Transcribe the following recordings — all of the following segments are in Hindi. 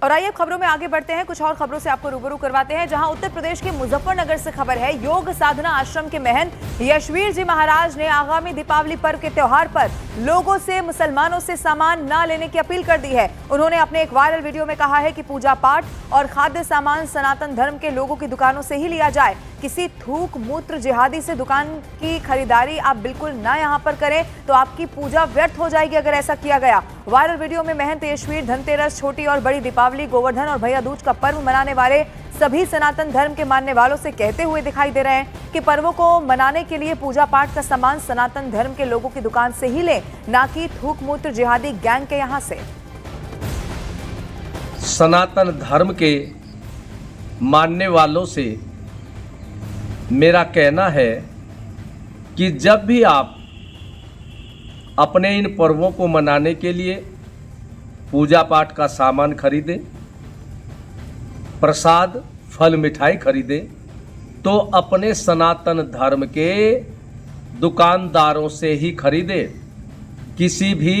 और आइए खबरों में आगे बढ़ते हैं। कुछ और खबरों से आपको रूबरू करवाते हैं, जहां उत्तर प्रदेश के मुजफ्फरनगर से खबर है। योग साधना आश्रम के महंत यशवीर जी महाराज ने आगामी दीपावली पर्व के त्योहार पर लोगों से मुसलमानों से सामान न लेने की अपील कर दी है। उन्होंने अपने एक वायरल वीडियो में कहा है कि पूजा पाठ और खाद्य सामान सनातन धर्म के लोगों की दुकानों से ही लिया जाए। किसी थूक मूत्र जिहादी से दुकान की खरीदारी आप बिल्कुल ना यहां पर करें, तो आपकी पूजा व्यर्थ हो जाएगी अगर ऐसा किया गया। वायरल वीडियो में महंत यशवीर धनतेरस, छोटी और बड़ी दीपावली, गोवर्धन और भैया दूज का पर्व मनाने वाले सभी सनातन धर्म के मानने वालों से कहते हुए दिखाई दे रहे हैं कि पर्वों को मनाने के लिए पूजा पाठ का सामान सनातन धर्म के लोगों की दुकान से ही लें, ना कि थूक मूत्र जिहादी गैंग के यहां से। सनातन धर्म के मानने वालों से मेरा कहना है कि जब भी आप अपने इन पर्वों को मनाने के लिए पूजा पाठ का सामान खरीदें, प्रसाद फल मिठाई खरीदें, तो अपने सनातन धर्म के दुकानदारों से ही खरीदें। किसी भी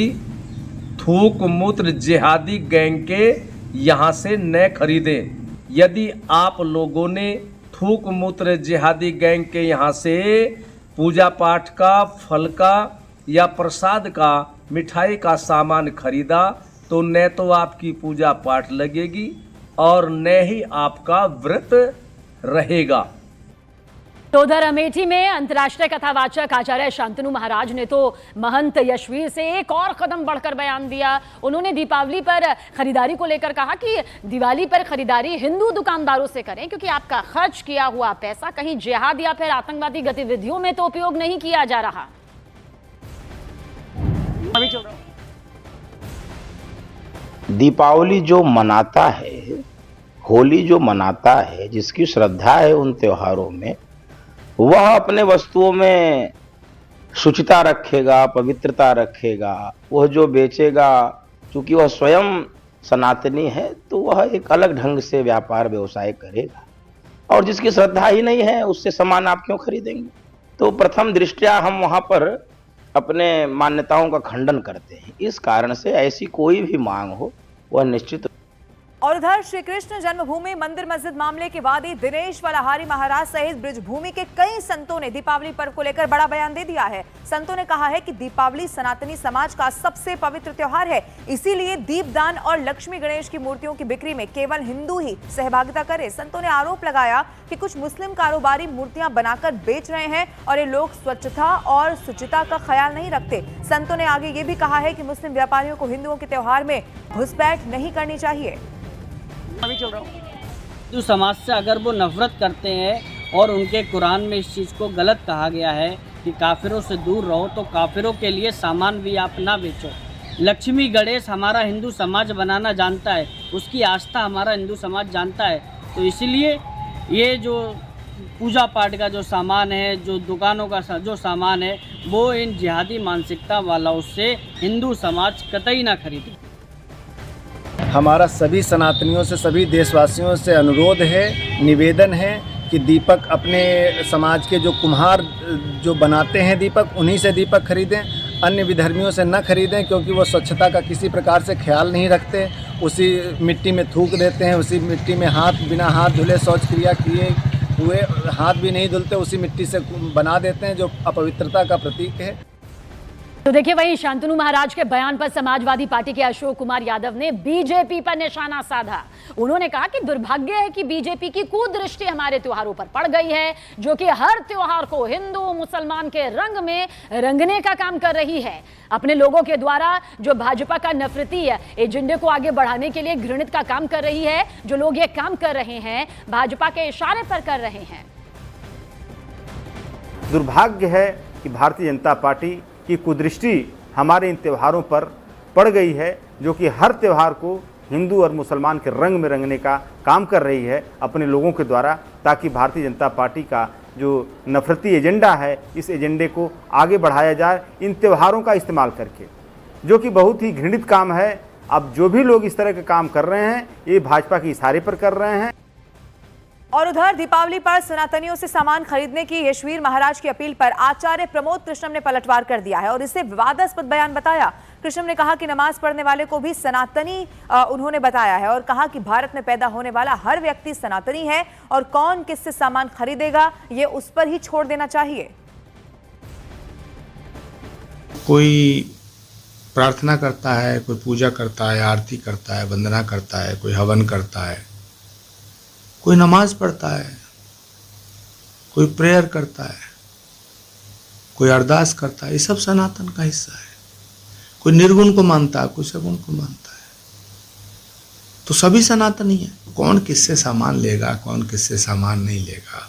थूक मूत्र जिहादी गैंग के यहाँ से न खरीदें। यदि आप लोगों ने थूक मूत्र जिहादी गैंग के यहाँ से पूजा पाठ का, फल का या प्रसाद का, मिठाई का सामान खरीदा, तो न तो आपकी पूजा पाठ लगेगी और न ही आपका व्रत रहेगा। तो उधर अमेठी में अंतर्राष्ट्रीय कथावाचक आचार्य शांतनु महाराज ने तो महंत यशवीर से एक और कदम बढ़कर बयान दिया। उन्होंने दीपावली पर खरीदारी को लेकर कहा कि दिवाली पर खरीदारी हिंदू दुकानदारों से करें, क्योंकि आपका खर्च किया हुआ पैसा कहीं जिहाद या फिर आतंकवादी गतिविधियों में तो उपयोग नहीं किया जा रहा। दीपावली जो मनाता है, होली जो मनाता है, जिसकी श्रद्धा है उन त्योहारों में, वह अपने वस्तुओं में शुचिता रखेगा, पवित्रता रखेगा। वह जो बेचेगा, चूंकि वह स्वयं सनातनी है, तो वह एक अलग ढंग से व्यापार व्यवसाय करेगा। और जिसकी श्रद्धा ही नहीं है, उससे सामान आप क्यों खरीदेंगे? तो प्रथम दृष्टया हम वहां पर अपने मान्यताओं का खंडन करते हैं। इस कारण से ऐसी कोई भी मांग हो, वह निश्चित। और उधर श्री कृष्ण जन्मभूमि मंदिर मस्जिद मामले के वादी दिनेश वलाहारी महाराज सहित ब्रजभूमि के कई संतों ने दीपावली पर्व को लेकर बड़ा बयान दे दिया है। संतों ने कहा है कि दीपावली सनातनी समाज का सबसे पवित्र त्योहार है, इसीलिए दीपदान और लक्ष्मी गणेश की मूर्तियों की बिक्री में केवल हिंदू ही सहभागिता करे। संतों ने आरोप लगाया कि कुछ मुस्लिम कारोबारी मूर्तियां बनाकर बेच रहे हैं और ये लोग स्वच्छता और शुचिता का ख्याल नहीं रखते। संतों ने आगे ये भी कहा है कि मुस्लिम व्यापारियों को हिंदुओं के त्योहार में घुसपैठ नहीं करनी चाहिए। हिंदू समाज से अगर वो नफरत करते हैं और उनके कुरान में इस चीज़ को गलत कहा गया है कि काफिरों से दूर रहो, तो काफिरों के लिए सामान भी आप ना बेचो। लक्ष्मी गणेश हमारा हिंदू समाज बनाना जानता है, उसकी आस्था हमारा हिंदू समाज जानता है। तो इसलिए ये जो पूजा पाठ का जो सामान है, जो दुकानों का जो सामान है, वो इन जिहादी मानसिकता वालों से हिंदू समाज कतई ना खरीदे। हमारा सभी सनातनियों से, सभी देशवासियों से अनुरोध है, निवेदन है कि दीपक अपने समाज के जो कुम्हार जो बनाते हैं दीपक, उन्हीं से दीपक खरीदें, अन्य विधर्मियों से न खरीदें, क्योंकि वो स्वच्छता का किसी प्रकार से ख्याल नहीं रखते। उसी मिट्टी में थूक देते हैं, उसी मिट्टी में बिना हाथ धुले शौच क्रिया किए हुए हाथ भी नहीं धुलते, उसी मिट्टी से बना देते हैं, जो अपवित्रता का प्रतीक है। तो देखिए, वहीं शांतनु महाराज के बयान पर समाजवादी पार्टी के अशोक कुमार यादव ने बीजेपी पर निशाना साधा। उन्होंने कहा कि दुर्भाग्य है कि बीजेपी की कुदृष्टि हमारे त्योहारों पर पड़ गई है, जो कि हर त्योहार को हिंदू मुसलमान के रंग में रंगने का काम कर रही है। अपने लोगों के द्वारा जो भाजपा का नफरती एजेंडे को आगे बढ़ाने के लिए घृणित का काम कर रही है। जो लोग ये काम कर रहे हैं, भाजपा के इशारे पर कर रहे हैं। दुर्भाग्य है कि भारतीय जनता पार्टी की कुदृष्टि हमारे इन त्योहारों पर पड़ गई है, जो कि हर त्यौहार को हिंदू और मुसलमान के रंग में रंगने का काम कर रही है अपने लोगों के द्वारा, ताकि भारतीय जनता पार्टी का जो नफरती एजेंडा है, इस एजेंडे को आगे बढ़ाया जाए इन त्योहारों का इस्तेमाल करके, जो कि बहुत ही घृणित काम है। अब जो भी लोग इस तरह के काम कर रहे हैं, ये भाजपा के इशारे पर कर रहे हैं। और उधर दीपावली पर सनातनियों से सामान खरीदने की यशवीर महाराज की अपील पर आचार्य प्रमोद कृष्णम ने पलटवार कर दिया है और इसे विवादास्पद बयान बताया। कृष्णम ने कहा कि नमाज पढ़ने वाले को भी सनातनी उन्होंने बताया है और कहा कि भारत में पैदा होने वाला हर व्यक्ति सनातनी है और कौन किससे सामान खरीदेगा ये उस पर ही छोड़ देना चाहिए। कोई प्रार्थना करता है, कोई पूजा करता है, आरती करता है, वंदना करता है, कोई हवन करता है, कोई नमाज पढ़ता है, कोई प्रेयर करता है, कोई अरदास करता है, ये सब सनातन का हिस्सा है। कोई निर्गुण को मानता है, कोई सगुण को मानता है, तो सभी सनातनी है। कौन किससे सामान लेगा, कौन किससे सामान नहीं लेगा,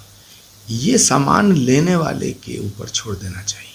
ये सामान लेने वाले के ऊपर छोड़ देना चाहिए।